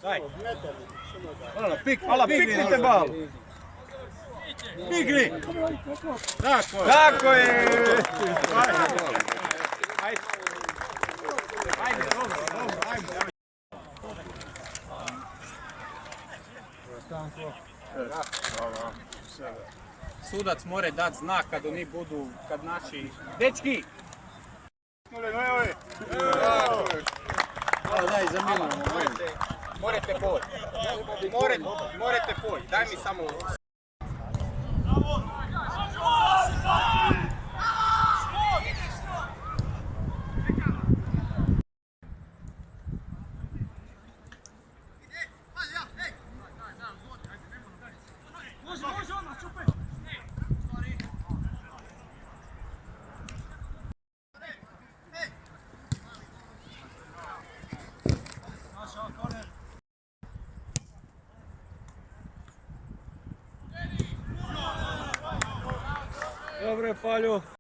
Daj. Piknite bal. Pikni. Tako je. Ajde. Ajde, dobro, ajde. Sudac more dati znak kad oni budu, kad naši... Dečki! Daj, za Milano. Morate poći. Morate poći. Daj mi samo... Dobre, Palju.